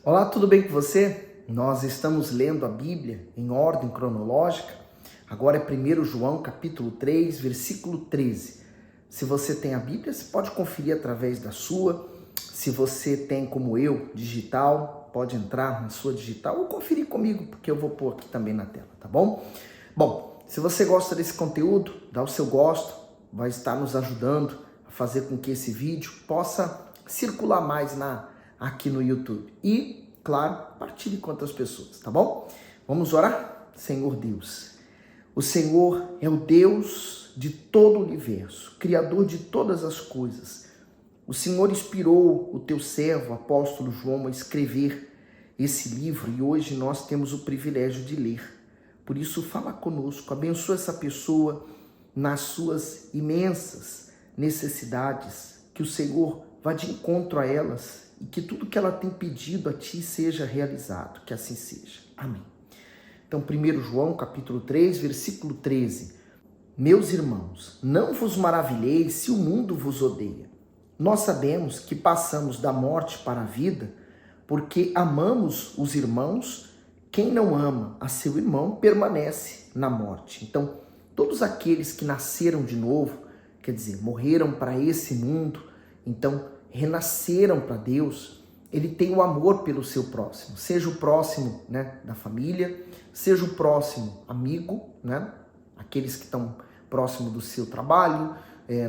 Olá, tudo bem com você? Nós estamos lendo a Bíblia em ordem cronológica. Agora é 1 João capítulo 3, versículo 13. Se você tem a Bíblia, você pode conferir através da sua. Se você tem, como eu, digital, pode entrar na sua digital ou conferir comigo, porque eu vou pôr aqui também na tela, tá bom? Bom, se você gosta desse conteúdo, dá o seu gosto, vai estar nos ajudando a fazer com que esse vídeo possa circular mais aqui no YouTube. E, claro, partilhe com outras pessoas, tá bom? Vamos orar? Senhor Deus, o Senhor é o Deus de todo o universo, Criador de todas as coisas. O Senhor inspirou o teu servo, apóstolo João, a escrever esse livro e hoje nós temos o privilégio de ler. Por isso, fala conosco, abençoa essa pessoa nas suas imensas necessidades, que o Senhor vá de encontro a elas e que tudo que ela tem pedido a Ti seja realizado, que assim seja. Amém. Então, 1 João, capítulo 3, versículo 13. Meus irmãos, não vos maravilheis se o mundo vos odeia. Nós sabemos que passamos da morte para a vida porque amamos os irmãos. Quem não ama a seu irmão permanece na morte. Então, todos aqueles que nasceram de novo, quer dizer, morreram para esse mundo, então renasceram para Deus, ele tem o amor pelo seu próximo, seja o próximo, da família, seja o próximo amigo, aqueles que estão próximo do seu trabalho,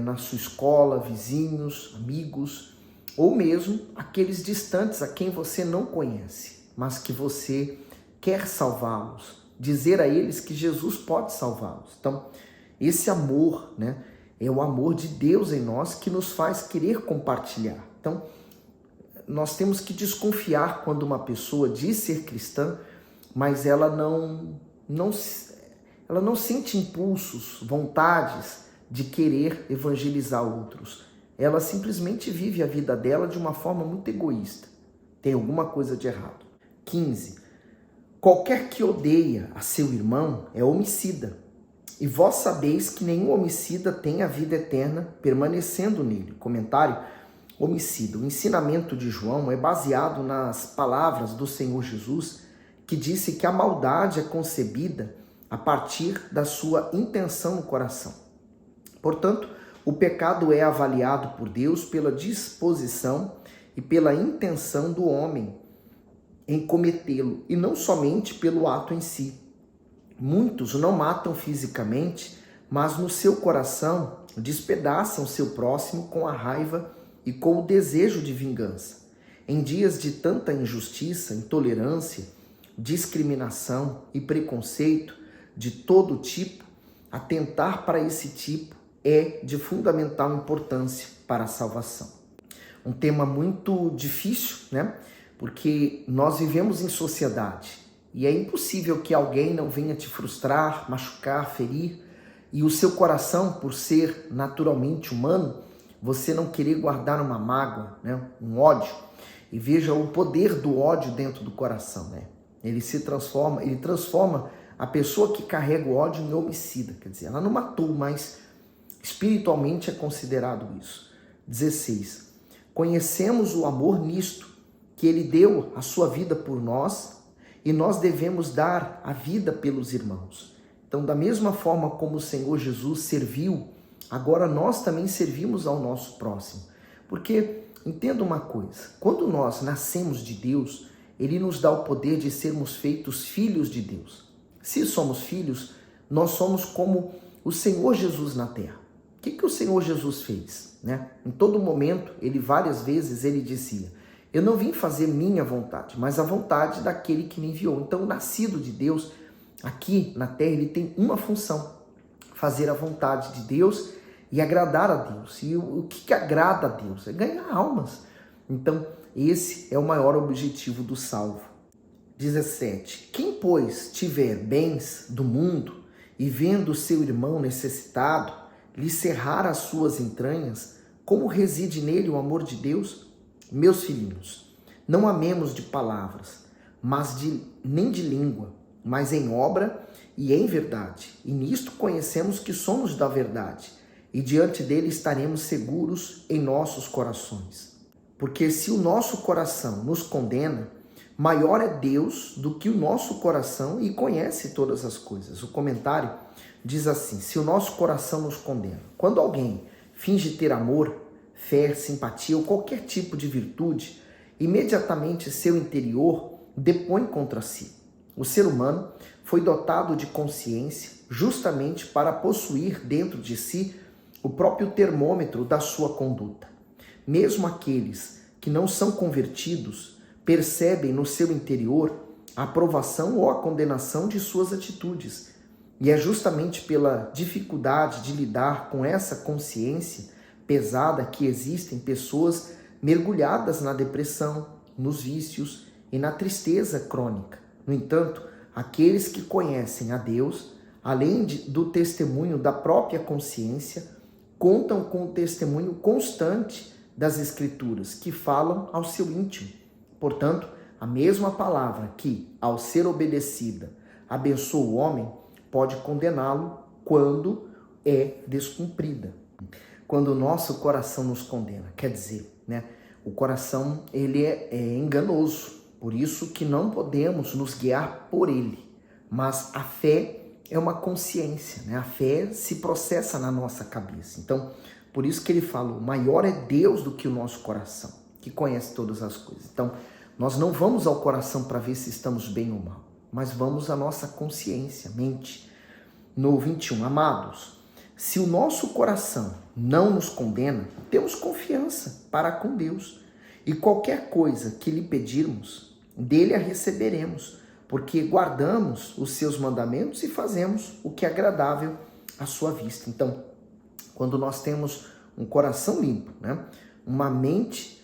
na sua escola, vizinhos, amigos, ou mesmo aqueles distantes a quem você não conhece, mas que você quer salvá-los, dizer a eles que Jesus pode salvá-los. Então, esse amor, é o amor de Deus em nós que nos faz querer compartilhar. Então, nós temos que desconfiar quando uma pessoa diz ser cristã, mas ela não sente impulsos, vontades de querer evangelizar outros. Ela simplesmente vive a vida dela de uma forma muito egoísta. Tem alguma coisa de errado. 15. Qualquer que odeia a seu irmão é homicida. E vós sabeis que nenhum homicida tem a vida eterna permanecendo nele. Comentário: homicida. O ensinamento de João é baseado nas palavras do Senhor Jesus, que disse que a maldade é concebida a partir da sua intenção no coração. Portanto, o pecado é avaliado por Deus pela disposição e pela intenção do homem em cometê-lo, e não somente pelo ato em si. Muitos não matam fisicamente, mas no seu coração despedaçam seu próximo com a raiva e com o desejo de vingança. Em dias de tanta injustiça, intolerância, discriminação e preconceito de todo tipo, atentar para esse tipo é de fundamental importância para a salvação. Um tema muito difícil, Porque nós vivemos em sociedade. E é impossível que alguém não venha te frustrar, machucar, ferir, e o seu coração, por ser naturalmente humano, você não querer guardar uma mágoa, um ódio. E veja o poder do ódio dentro do coração, Ele transforma a pessoa que carrega o ódio em homicida, quer dizer, ela não matou, mas espiritualmente é considerado isso. 16. Conhecemos o amor nisto, que ele deu a sua vida por nós, e nós devemos dar a vida pelos irmãos. Então, da mesma forma como o Senhor Jesus serviu, agora nós também servimos ao nosso próximo. Porque, entenda uma coisa, quando nós nascemos de Deus, Ele nos dá o poder de sermos feitos filhos de Deus. Se somos filhos, nós somos como o Senhor Jesus na terra. O que o Senhor Jesus fez? Em todo momento, várias vezes, ele dizia: eu não vim fazer minha vontade, mas a vontade daquele que me enviou. Então, o nascido de Deus, aqui na terra, ele tem uma função: fazer a vontade de Deus e agradar a Deus. E o que agrada a Deus? É ganhar almas. Então, esse é o maior objetivo do salvo. 17. Quem, pois, tiver bens do mundo e vendo seu irmão necessitado, lhe cerrar as suas entranhas, como reside nele o amor de Deus? Meus filhinhos, não amemos de palavras, nem de língua, mas em obra e em verdade. E nisto conhecemos que somos da verdade, e diante dele estaremos seguros em nossos corações. Porque se o nosso coração nos condena, maior é Deus do que o nosso coração e conhece todas as coisas. O comentário diz assim: se o nosso coração nos condena, quando alguém finge ter amor, fé, simpatia ou qualquer tipo de virtude, imediatamente seu interior depõe contra si. O ser humano foi dotado de consciência justamente para possuir dentro de si o próprio termômetro da sua conduta. Mesmo aqueles que não são convertidos percebem no seu interior a aprovação ou a condenação de suas atitudes. E é justamente pela dificuldade de lidar com essa consciência pesada que existem pessoas mergulhadas na depressão, nos vícios e na tristeza crônica. No entanto, aqueles que conhecem a Deus, além do testemunho da própria consciência, contam com o testemunho constante das Escrituras, que falam ao seu íntimo. Portanto, a mesma palavra que, ao ser obedecida, abençoa o homem, pode condená-lo quando é descumprida. Quando o nosso coração nos condena, quer dizer, o coração ele é enganoso, por isso que não podemos nos guiar por ele. Mas a fé é uma consciência, a fé se processa na nossa cabeça. Então, por isso que ele falou, maior é Deus do que o nosso coração, que conhece todas as coisas. Então, nós não vamos ao coração para ver se estamos bem ou mal, mas vamos à nossa consciência, mente. No 21, amados, se o nosso coração não nos condena, temos confiança para com Deus. E qualquer coisa que lhe pedirmos, dele a receberemos, porque guardamos os seus mandamentos e fazemos o que é agradável à sua vista. Então, quando nós temos um coração limpo, uma mente,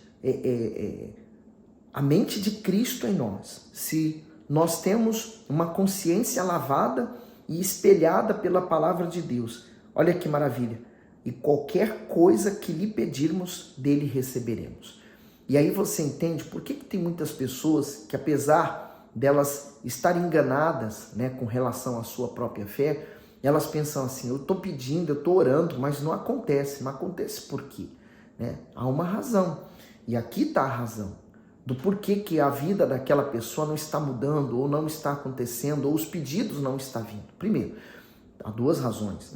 a mente de Cristo em nós, se nós temos uma consciência lavada e espelhada pela palavra de Deus, olha que maravilha, e qualquer coisa que lhe pedirmos, dele receberemos. E aí você entende por que tem muitas pessoas que, apesar delas estarem enganadas com relação à sua própria fé, elas pensam assim, eu estou pedindo, eu estou orando, mas não acontece. Não acontece por quê? Há uma razão. E aqui está a razão do porquê que a vida daquela pessoa não está mudando, ou não está acontecendo, ou os pedidos não estão vindo. Primeiro, há duas razões,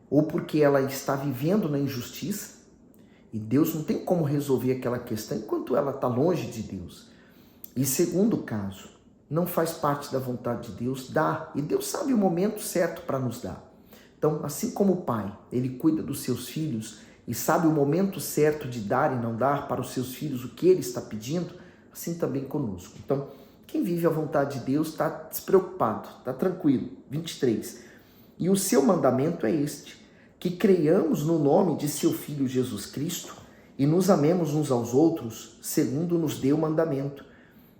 Ou porque ela está vivendo na injustiça, e Deus não tem como resolver aquela questão enquanto ela está longe de Deus. E segundo caso, não faz parte da vontade de Deus dar, e Deus sabe o momento certo para nos dar. Então, assim como o pai, ele cuida dos seus filhos e sabe o momento certo de dar e não dar para os seus filhos o que ele está pedindo, assim também conosco. Então, quem vive a vontade de Deus está despreocupado, está tranquilo. 23. E o seu mandamento é este, que creiamos no nome de seu Filho Jesus Cristo e nos amemos uns aos outros, segundo nos deu o mandamento.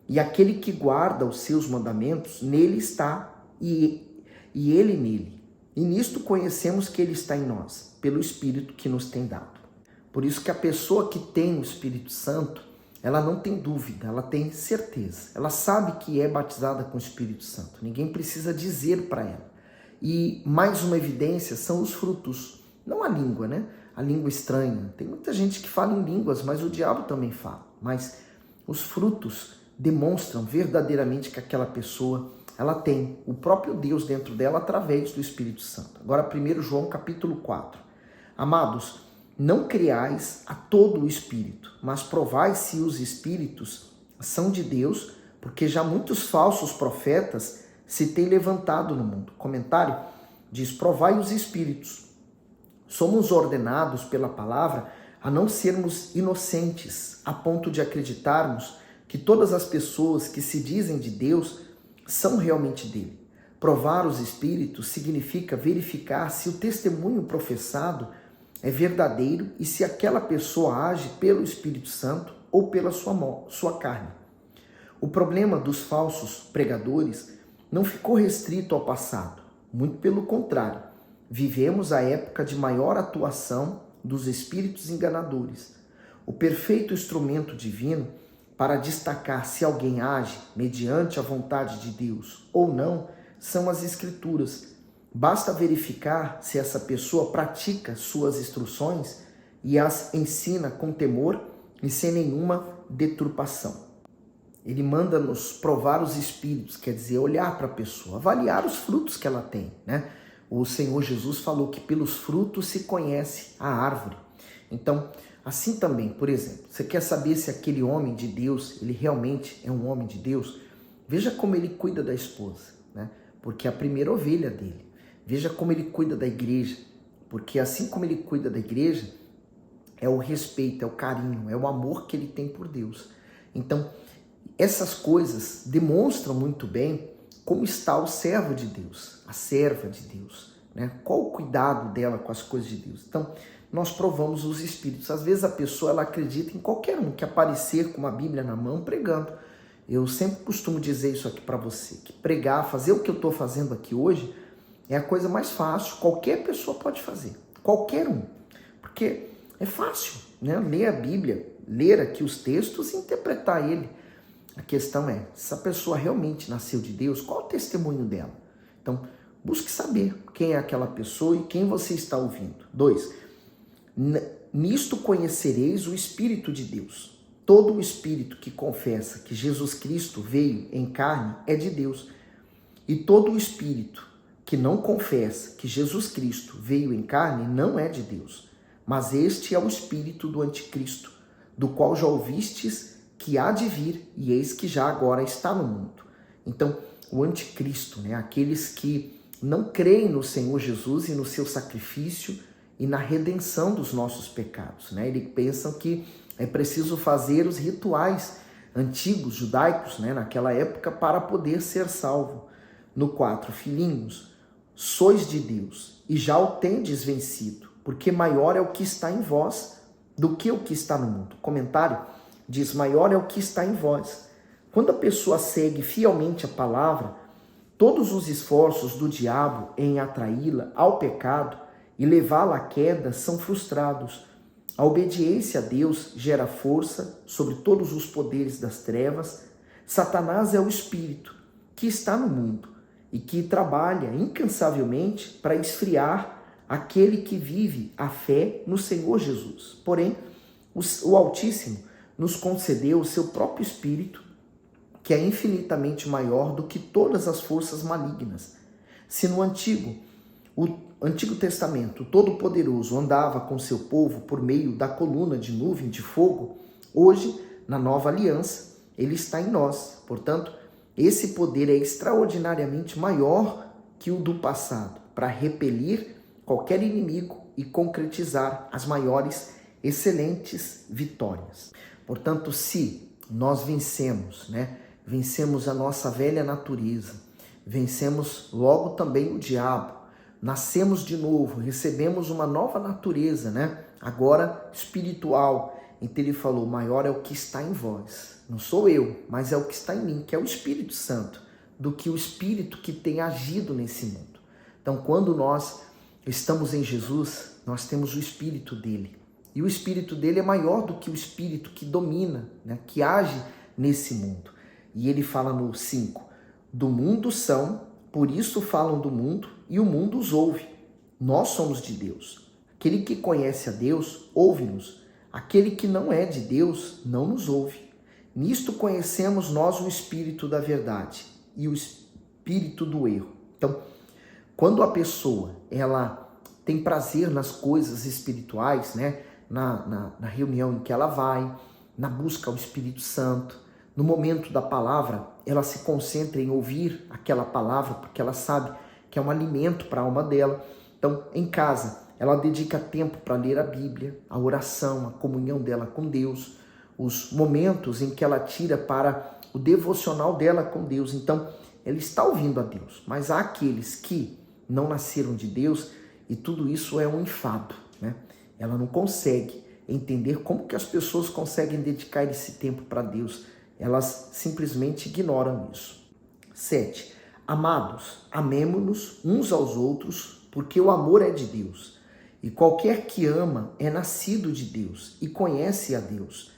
E aquele que guarda os seus mandamentos, nele está e ele nele. E nisto conhecemos que ele está em nós, pelo Espírito que nos tem dado. Por isso que a pessoa que tem o Espírito Santo, ela não tem dúvida, ela tem certeza. Ela sabe que é batizada com o Espírito Santo. Ninguém precisa dizer para ela. E mais uma evidência são os frutos. Não a língua, A língua estranha. Tem muita gente que fala em línguas, mas o diabo também fala. Mas os frutos demonstram verdadeiramente que aquela pessoa, ela tem o próprio Deus dentro dela através do Espírito Santo. Agora 1 João capítulo 4. Amados, não criais a todo o Espírito, mas provai se os Espíritos são de Deus, porque já muitos falsos profetas se têm levantado no mundo. Comentário diz, provai os Espíritos. Somos ordenados pela palavra a não sermos inocentes, a ponto de acreditarmos que todas as pessoas que se dizem de Deus são realmente dele. Provar os Espíritos significa verificar se o testemunho professado é verdadeiro e se aquela pessoa age pelo Espírito Santo ou pela sua carne. O problema dos falsos pregadores não ficou restrito ao passado, muito pelo contrário. Vivemos a época de maior atuação dos espíritos enganadores. O perfeito instrumento divino para destacar se alguém age mediante a vontade de Deus ou não são as Escrituras. Basta verificar se essa pessoa pratica suas instruções e as ensina com temor e sem nenhuma deturpação. ele manda nos provar os espíritos, quer dizer, olhar para a pessoa, avaliar os frutos que ela tem, né? O Senhor Jesus falou que pelos frutos se conhece a árvore. Então, assim também, por exemplo, você quer saber se aquele homem de Deus, ele realmente é um homem de Deus? Veja como ele cuida da esposa, né? Porque é a primeira ovelha dele. Veja como ele cuida da igreja, porque assim como ele cuida da igreja, é o respeito, é o carinho, é o amor que ele tem por Deus. Então, essas coisas demonstram muito bem como está o servo de Deus, a serva de Deus, né? Qual o cuidado dela com as coisas de Deus. Então, nós provamos os espíritos. Às vezes a pessoa ela acredita em qualquer um que aparecer com uma Bíblia na mão pregando. Eu sempre costumo dizer isso aqui para você, que pregar, fazer o que eu estou fazendo aqui hoje, é a coisa mais fácil, qualquer pessoa pode fazer, qualquer um, porque é fácil, né? Ler a Bíblia, ler aqui os textos e interpretar ele. A questão é, se a pessoa realmente nasceu de Deus, qual é o testemunho dela? Então, busque saber quem é aquela pessoa e quem você está ouvindo. 2, nisto conhecereis o Espírito de Deus. Todo o espírito que confessa que Jesus Cristo veio em carne é de Deus. E todo o espírito que não confessa que Jesus Cristo veio em carne não é de Deus. Mas este é o espírito do anticristo, do qual já ouvistes que há de vir, e eis que já agora está no mundo. Então, o anticristo, né, aqueles que não creem no Senhor Jesus e no seu sacrifício e na redenção dos nossos pecados, né? Eles pensam que é preciso fazer os rituais antigos, judaicos, né, naquela época, para poder ser salvo. No 4, filhinhos, sois de Deus e já o tendes vencido, porque maior é o que está em vós do que o que está no mundo. Comentário diz, maior é o que está em vós. Quando a pessoa segue fielmente a palavra, todos os esforços do diabo em atraí-la ao pecado e levá-la à queda são frustrados. A obediência a Deus gera força sobre todos os poderes das trevas. Satanás é o espírito que está no mundo e que trabalha incansavelmente para esfriar aquele que vive a fé no Senhor Jesus. Porém, o Altíssimo nos concedeu o seu próprio Espírito, que é infinitamente maior do que todas as forças malignas. Se no Antigo Testamento, o Todo-Poderoso andava com seu povo por meio da coluna de nuvem de fogo, hoje, na Nova Aliança, ele está em nós. Portanto, esse poder é extraordinariamente maior que o do passado, para repelir qualquer inimigo e concretizar as maiores, excelentes vitórias. Portanto, se nós vencemos, né? Vencemos a nossa velha natureza, vencemos logo também o diabo, nascemos de novo, recebemos uma nova natureza, né? Agora espiritual. Então ele falou, maior é o que está em vós. Não sou eu, mas é o que está em mim, que é o Espírito Santo, do que o Espírito que tem agido nesse mundo. Então, quando nós estamos em Jesus, nós temos o Espírito dele. E o Espírito dele é maior do que o Espírito que domina, né, que age nesse mundo. E ele fala no 5, do mundo são, por isso falam do mundo, e o mundo os ouve. Nós somos de Deus. Aquele que conhece a Deus, ouve-nos. Aquele que não é de Deus, não nos ouve. Nisto conhecemos nós o Espírito da verdade e o Espírito do erro. Então, quando a pessoa ela tem prazer nas coisas espirituais, né? Na reunião em que ela vai, na busca ao Espírito Santo, no momento da palavra, ela se concentra em ouvir aquela palavra, porque ela sabe que é um alimento para a alma dela. Então, em casa, ela dedica tempo para ler a Bíblia, a oração, a comunhão dela com Deus, os momentos em que ela tira para o devocional dela com Deus. Então, ela está ouvindo a Deus, mas há aqueles que não nasceram de Deus e tudo isso é um enfado, né? Ela não consegue entender como que as pessoas conseguem dedicar esse tempo para Deus. Elas simplesmente ignoram isso. 7. Amados, amemo-nos uns aos outros, porque o amor é de Deus. E qualquer que ama é nascido de Deus e conhece a Deus.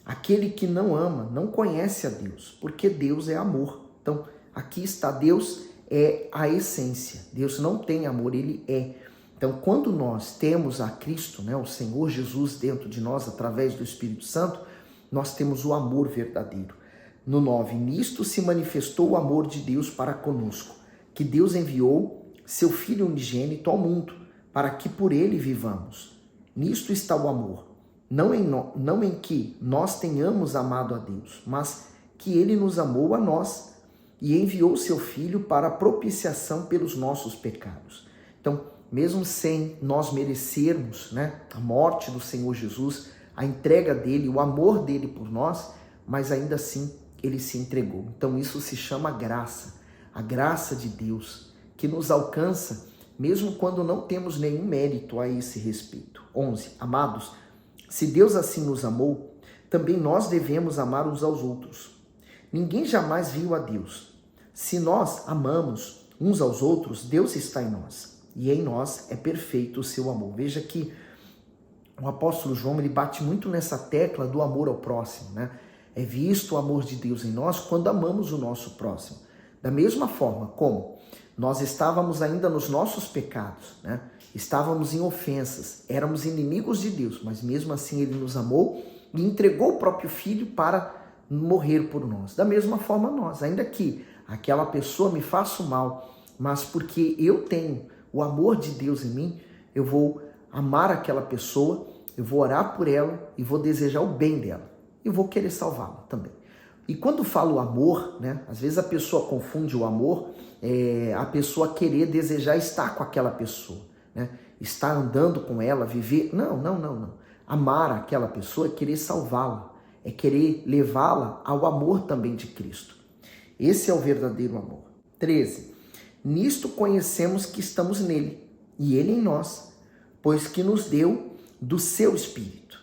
Aquele que não ama não conhece a Deus, porque Deus é amor. Então, aqui está, Deus é a essência. Deus não tem amor, ele é. Então, quando nós temos a Cristo, né, o Senhor Jesus dentro de nós, através do Espírito Santo, nós temos o amor verdadeiro. No 9, nisto se manifestou o amor de Deus para conosco, que Deus enviou seu Filho unigênito ao mundo, para que por ele vivamos. Nisto está o amor, não em que nós tenhamos amado a Deus, mas que ele nos amou a nós e enviou seu Filho para a propiciação pelos nossos pecados. Então, mesmo sem nós merecermos, a morte do Senhor Jesus, a entrega dele, o amor dele por nós, mas ainda assim ele se entregou. Então isso se chama graça, a graça de Deus, que nos alcança mesmo quando não temos nenhum mérito a esse respeito. 11. Amados, se Deus assim nos amou, também nós devemos amar uns aos outros. Ninguém jamais viu a Deus. Se nós amamos uns aos outros, Deus está em nós, e em nós é perfeito o seu amor. Veja que o apóstolo João, ele bate muito nessa tecla do amor ao próximo, É visto o amor de Deus em nós quando amamos o nosso próximo. Da mesma forma como nós estávamos ainda nos nossos pecados, Estávamos em ofensas, éramos inimigos de Deus, mas mesmo assim ele nos amou e entregou o próprio Filho para morrer por nós. Da mesma forma nós, ainda que aquela pessoa me faça o mal, mas porque eu tenho o amor de Deus em mim, eu vou amar aquela pessoa, eu vou orar por ela e vou desejar o bem dela. E vou querer salvá-la também. E quando falo amor, às vezes a pessoa confunde o amor, a pessoa querer desejar estar com aquela pessoa, estar andando com ela, viver. Não. Amar aquela pessoa é querer salvá-la, é querer levá-la ao amor também de Cristo. Esse é o verdadeiro amor. 13. Nisto conhecemos que estamos nele, e ele em nós, pois que nos deu do seu Espírito.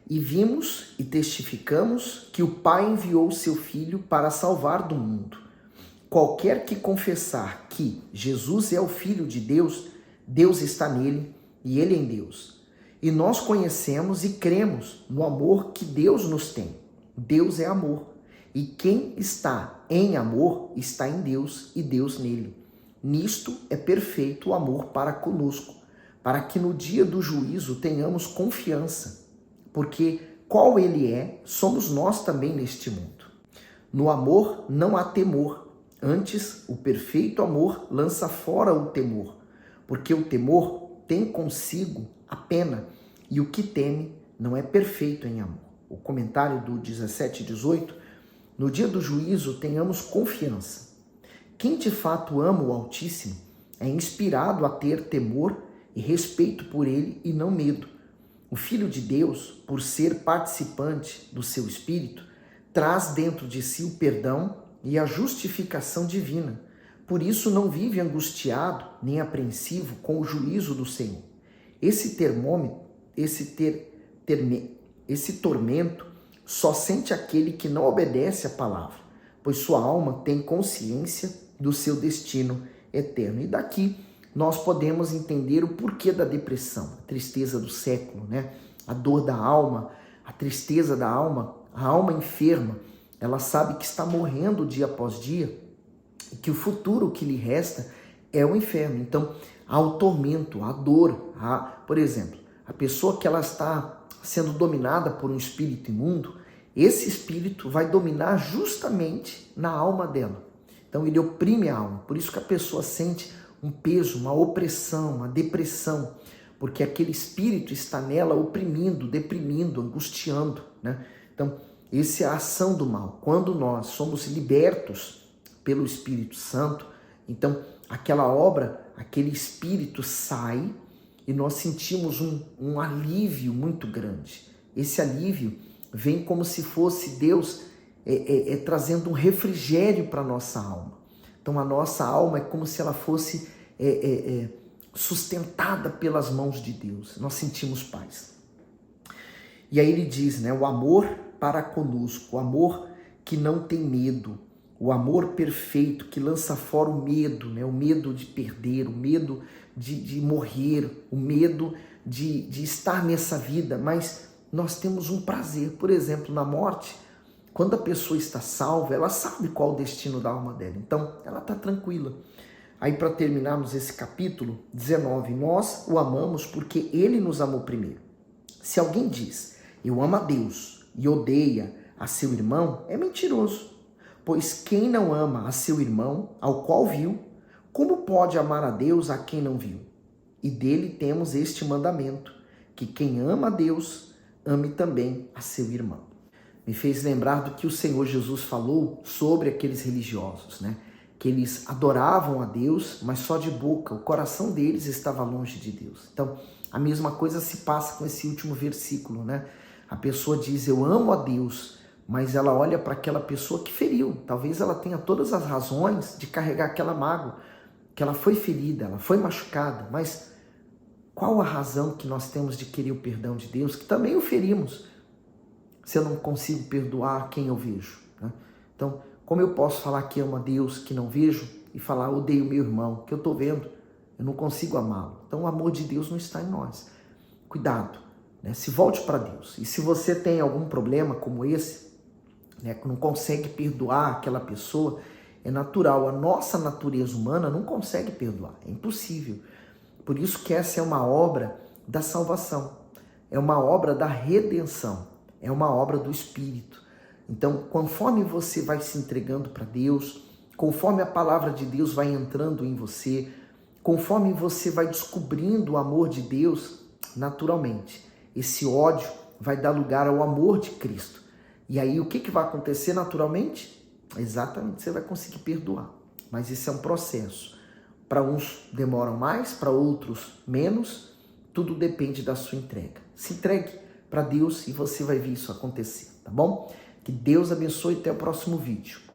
E vimos e testificamos que o Pai enviou o seu Filho para salvar do mundo. Qualquer que confessar que Jesus é o Filho de Deus, Deus está nele e ele em Deus. E nós conhecemos e cremos no amor que Deus nos tem. Deus é amor. E quem está em amor está em Deus e Deus nele. Nisto é perfeito o amor para conosco, para que no dia do juízo tenhamos confiança. Porque qual ele é, somos nós também neste mundo. No amor não há temor, antes o perfeito amor lança fora o temor, porque o temor tem consigo a pena, e o que teme não é perfeito em amor. O comentário do 17 e 18, no dia do juízo tenhamos confiança. Quem de fato ama o Altíssimo é inspirado a ter temor e respeito por ele e não medo. O Filho de Deus, por ser participante do seu Espírito, traz dentro de si o perdão e a justificação divina. Por isso não vive angustiado nem apreensivo com o juízo do Senhor. Esse tormento só sente aquele que não obedece à palavra, pois sua alma tem consciência do seu destino eterno. E daqui nós podemos entender o porquê da depressão, a tristeza do século, A dor da alma, a tristeza da alma, a alma enferma, ela sabe que está morrendo dia após dia e que o futuro que lhe resta é o inferno. Então, há o tormento, a dor, por exemplo, a pessoa que ela está sendo dominada por um espírito imundo, esse espírito vai dominar justamente na alma dela. Então, ele oprime a alma, por isso que a pessoa sente um peso, uma opressão, uma depressão, porque aquele espírito está nela oprimindo, deprimindo, angustiando, Então, essa é a ação do mal. Quando nós somos libertos pelo Espírito Santo, então aquela obra, aquele espírito sai e nós sentimos um alívio muito grande. Esse alívio vem como se fosse Deus trazendo um refrigério para a nossa alma. Então a nossa alma é como se ela fosse sustentada pelas mãos de Deus. Nós sentimos paz. E aí ele diz, o amor para conosco, o amor que não tem medo, o amor perfeito que lança fora o medo, o medo de perder, o medo de morrer, o medo de estar nessa vida, mas nós temos um prazer. Por exemplo, na morte, quando a pessoa está salva, ela sabe qual o destino da alma dela, então ela está tranquila. Aí, para terminarmos esse capítulo 19, nós o amamos porque ele nos amou primeiro. Se alguém diz, eu amo a Deus e odeia a seu irmão, é mentiroso. Pois quem não ama a seu irmão, ao qual viu, como pode amar a Deus a quem não viu? E dele temos este mandamento, que quem ama a Deus, ame também a seu irmão. Me fez lembrar do que o Senhor Jesus falou sobre aqueles religiosos, né? Que eles adoravam a Deus, mas só de boca, o coração deles estava longe de Deus. Então, a mesma coisa se passa com esse último versículo, né? A pessoa diz, eu amo a Deus, mas ela olha para aquela pessoa que feriu. Talvez ela tenha todas as razões de carregar aquela mágoa, que ela foi ferida, ela foi machucada, mas qual a razão que nós temos de querer o perdão de Deus, que também o ferimos, se eu não consigo perdoar quem eu vejo, né? Então, como eu posso falar que amo a Deus que não vejo e falar odeio meu irmão que eu estou vendo, eu não consigo amá-lo. Então, o amor de Deus não está em nós. Cuidado, né? Se volte para Deus. E se você tem algum problema como esse, né, que não consegue perdoar aquela pessoa, é natural. A nossa natureza humana não consegue perdoar, é impossível. Por isso que essa é uma obra da salvação, é uma obra da redenção, é uma obra do Espírito. Então, conforme você vai se entregando para Deus, conforme a palavra de Deus vai entrando em você, conforme você vai descobrindo o amor de Deus, naturalmente, esse ódio vai dar lugar ao amor de Cristo. E aí, o que vai acontecer naturalmente? Exatamente, você vai conseguir perdoar. Mas isso é um processo. Para uns demoram mais, para outros menos. Tudo depende da sua entrega. Se entregue para Deus e você vai ver isso acontecer, tá bom? Que Deus abençoe e até o próximo vídeo.